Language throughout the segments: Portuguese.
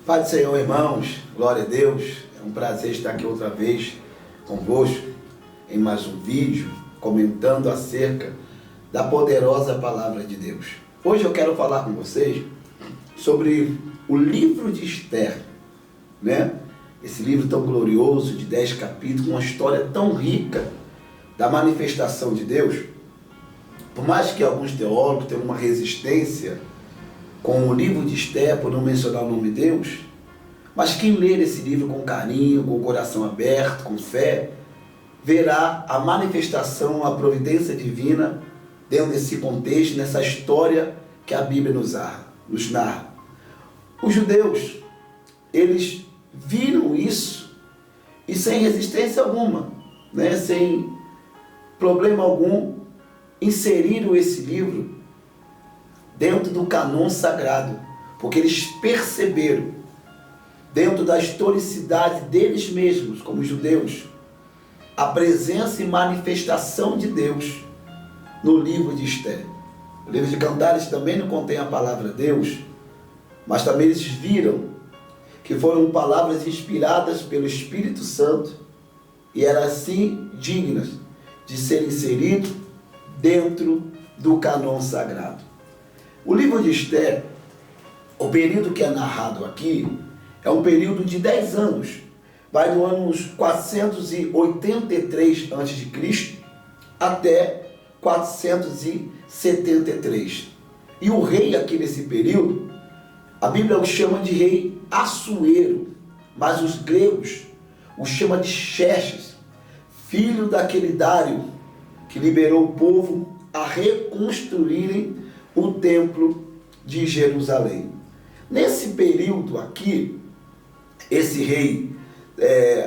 Pai do Senhor, irmãos, glória a Deus, é um prazer estar aqui outra vez convosco em mais um vídeo comentando acerca da poderosa palavra de Deus. Hoje eu quero falar com vocês sobre o livro de Esther, né? Esse livro tão glorioso de 10 capítulos, uma história tão rica da manifestação de Deus. Por mais que alguns teólogos tenham uma resistência com o livro de Esther, por não mencionar o nome de Deus, mas quem ler esse livro com carinho, com o coração aberto, com fé, verá a manifestação, a providência divina dentro desse contexto, nessa história que a Bíblia nos narra. Os judeus, eles viram isso e sem resistência alguma, né? Sem problema algum, inseriram esse livro dentro do cânon sagrado, porque eles perceberam, dentro da historicidade deles mesmos, como judeus, a presença e manifestação de Deus no livro de Esther. O livro de Cantares também não contém a palavra Deus, mas também eles viram que foram palavras inspiradas pelo Espírito Santo e eram assim dignas de ser inserido dentro do cânon sagrado. O livro de Esther, o período que é narrado aqui, é um período de 10 anos. Vai do ano 483 a.C. até 473. E o rei aqui nesse período, a Bíblia o chama de rei Assuero, mas os gregos o chamam de Xerxes, filho daquele Dário, que liberou o povo a reconstruírem o templo de Jerusalém. Nesse período aqui, esse rei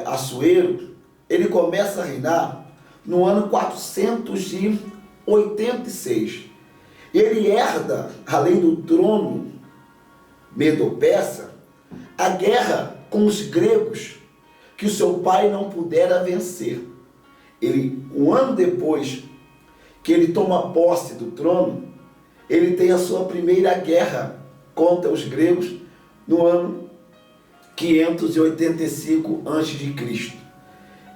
Assuero, ele começa a reinar no ano 486. Ele herda, além do trono medo-persa, a guerra com os gregos, que o seu pai não pudera vencer. Um ano depois que ele toma posse do trono, ele tem a sua primeira guerra contra os gregos no ano 585 a.C.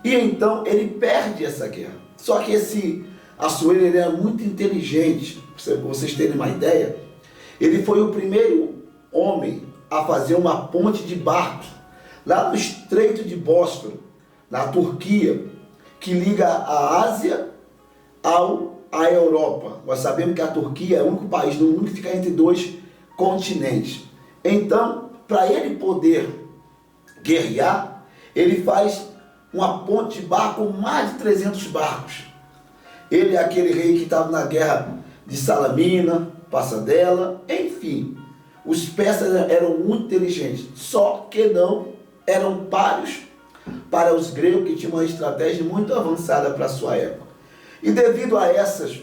E então ele perde essa guerra. Só que esse Assuero, ele era muito inteligente, para vocês terem uma ideia. Ele foi o primeiro homem a fazer uma ponte de barcos lá no Estreito de Bósforo, na Turquia, que liga a Ásia à Europa. Nós sabemos que a Turquia é o único país no mundo que fica entre dois continentes. Então, para ele poder guerrear, ele faz uma ponte de barco com mais de 300 barcos. Ele é aquele rei que estava na guerra de Salamina, Passadela, enfim. Os persas eram muito inteligentes, só que não eram páreos para os gregos, que tinham uma estratégia muito avançada para a sua época. E devido a essas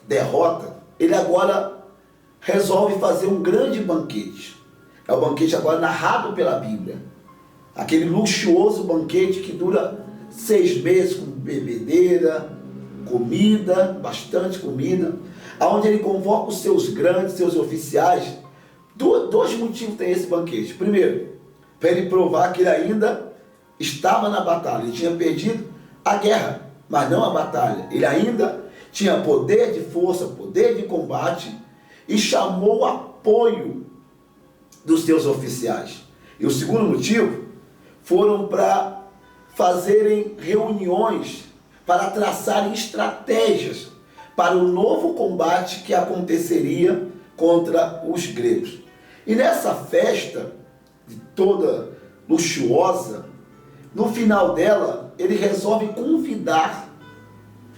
derrotas, ele agora resolve fazer um grande banquete. É o banquete agora narrado pela Bíblia. Aquele luxuoso banquete que dura 6 meses, com bebedeira, comida, bastante comida, onde ele convoca os seus grandes, seus oficiais. Dois motivos tem esse banquete. Primeiro, para ele provar que ele ainda estava na batalha. Ele tinha perdido a guerra, mas não a batalha. Ele ainda tinha poder de força, poder de combate, e chamou o apoio dos seus oficiais. E o segundo motivo foram para fazerem reuniões, para traçarem estratégias para o novo combate que aconteceria contra os gregos. E nessa festa, toda luxuosa, no final dela, ele resolve convidar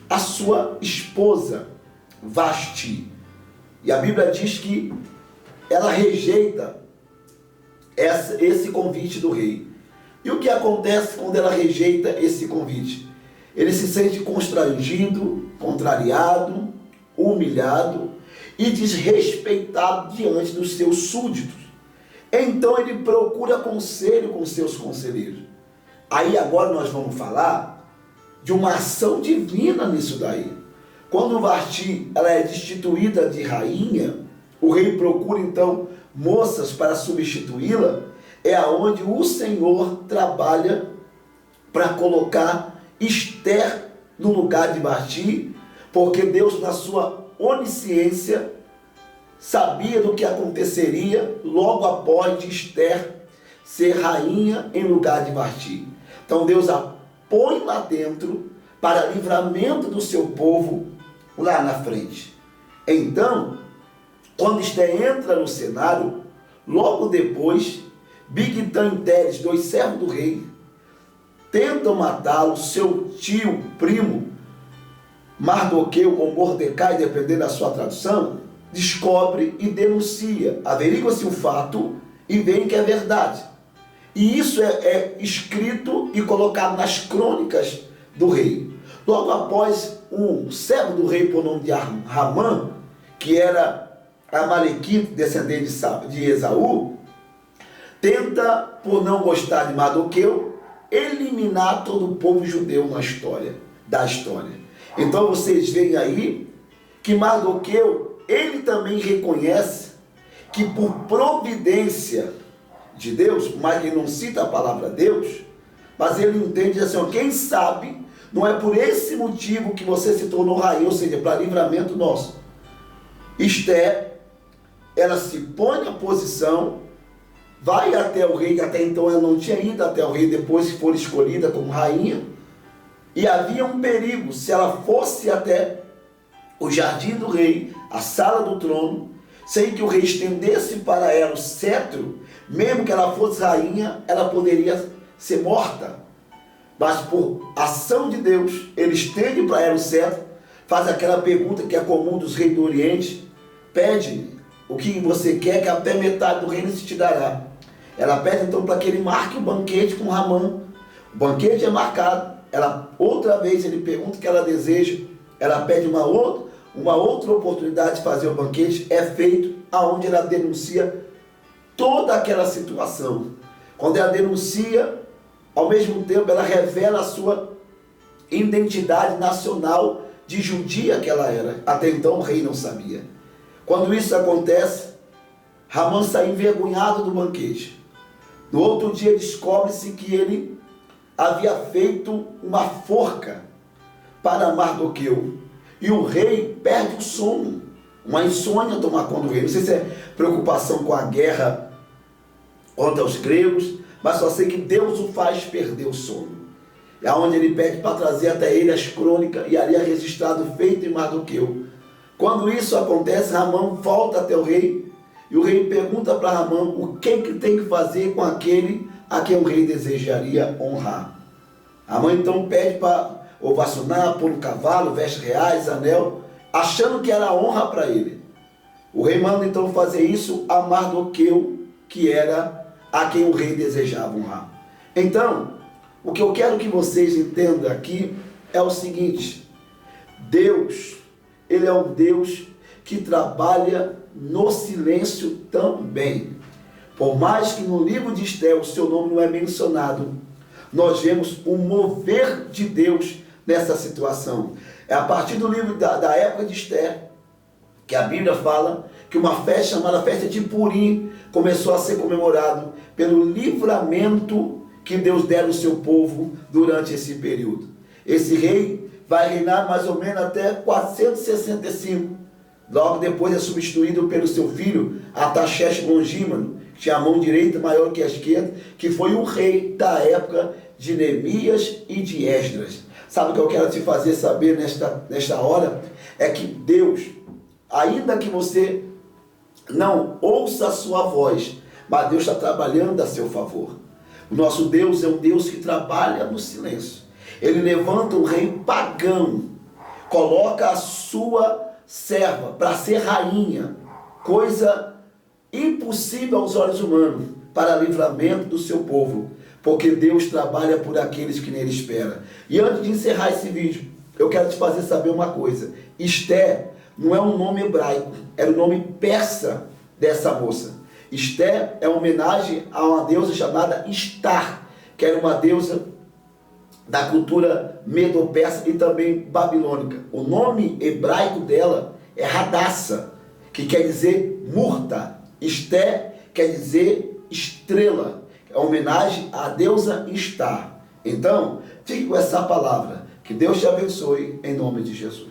a sua esposa, Vasti. E a Bíblia diz que ela rejeita esse convite do rei. E o que acontece quando ela rejeita esse convite? Ele se sente constrangido, contrariado, humilhado e desrespeitado diante dos seus súditos. Então ele procura conselho com seus conselheiros. Aí agora nós vamos falar de uma ação divina nisso daí. Quando Vasti ela é destituída de rainha, o rei procura então moças para substituí-la, é aonde o Senhor trabalha para colocar Ester no lugar de Vasti, porque Deus, na sua onisciência, sabia do que aconteceria logo após de Ester ser rainha em lugar de Vasti. Então Deus a põe lá dentro para livramento do seu povo lá na frente. Então, quando Ester entra no cenário, logo depois, Bigtan e Teres, 2 servos do rei, tentam matá-lo. Seu tio, primo, Mardoqueu ou Mordecai, dependendo da sua tradução, descobre e denuncia. Averigua-se o fato e veem que é verdade. E isso é escrito e colocado nas crônicas do rei. Logo após, um servo do rei por nome de Ramã, que era amalequita, descendente de Esaú, tenta, por não gostar de Mardoqueu, eliminar todo o povo judeu da história. Então vocês veem aí que Mardoqueu, ele também reconhece que por providência de Deus, mas ele não cita a palavra Deus, mas ele entende assim, ó, quem sabe não é por esse motivo que você se tornou rainha, ou seja, para livramento nosso. Ester, ela se põe na posição, vai até o rei, que até então ela não tinha ido até o rei, depois que for escolhida como rainha, e havia um perigo, se ela fosse até o jardim do rei, a sala do trono, sem que o rei estendesse para ela o cetro, mesmo que ela fosse rainha, ela poderia ser morta. Mas por ação de Deus, ele estende para ela o cetro, faz aquela pergunta que é comum dos reis do Oriente, pede o que você quer, que até metade do reino se te dará. Ela pede então para que ele marque o banquete com Ramã. O banquete é marcado, outra vez ele pergunta o que ela deseja, ela pede uma outra oportunidade de fazer o banquete, é feito, aonde ela denuncia toda aquela situação. Quando ela denuncia, ao mesmo tempo ela revela a sua identidade nacional de judia que ela era. Até então o rei não sabia. Quando isso acontece, Ramã sai envergonhado do banquete. No outro dia descobre-se que ele havia feito uma forca para Mardoqueu. E o rei perde o sono. Uma insônia toma conta do rei. Não sei se é preocupação com a guerra contra os gregos, mas só sei que Deus o faz perder o sono. É onde ele pede para trazer até ele as crônicas, e ali é registrado o feito em Mardoqueu. Quando isso acontece, Ramã volta até o rei, e o rei pergunta para Ramã o que tem que fazer com aquele a quem o rei desejaria honrar. Ramã então pede para ovacionar, pôr um cavalo, vestes reais, anel, achando que era honra para ele. O rei manda então fazer isso a Mardoqueu, que era a quem o rei desejava honrar. Então, o que eu quero que vocês entendam aqui é o seguinte: Deus, ele é um Deus que trabalha no silêncio também. Por mais que no livro de Ester o seu nome não é mencionado, nós vemos o mover de Deus nessa situação. É a partir do livro da época de Ester que a Bíblia fala que uma festa chamada festa de Purim começou a ser comemorado pelo livramento que Deus dera ao seu povo durante esse período. Esse rei vai reinar mais ou menos até 465. Logo depois é substituído pelo seu filho, Artaxerxes Longínquo, que tinha a mão direita maior que a esquerda, que foi o rei da época de Neemias e de Esdras. Sabe o que eu quero te fazer saber nesta hora? É que Deus, ainda que você não ouça a sua voz, mas Deus está trabalhando a seu favor. O nosso Deus é um Deus que trabalha no silêncio. Ele levanta um rei pagão, coloca a sua serva para ser rainha, coisa impossível aos olhos humanos, para livramento do seu povo, porque Deus trabalha por aqueles que nele esperam. E antes de encerrar esse vídeo, eu quero te fazer saber uma coisa: Ester não é um nome hebraico, era o nome persa dessa moça. Ester é uma homenagem a uma deusa chamada Istar, que era uma deusa da cultura medo-persa e também babilônica. O nome hebraico dela é Hadassah, que quer dizer murta. Esté quer dizer estrela, é homenagem à deusa Estar. Então, fique com essa palavra. Que Deus te abençoe em nome de Jesus.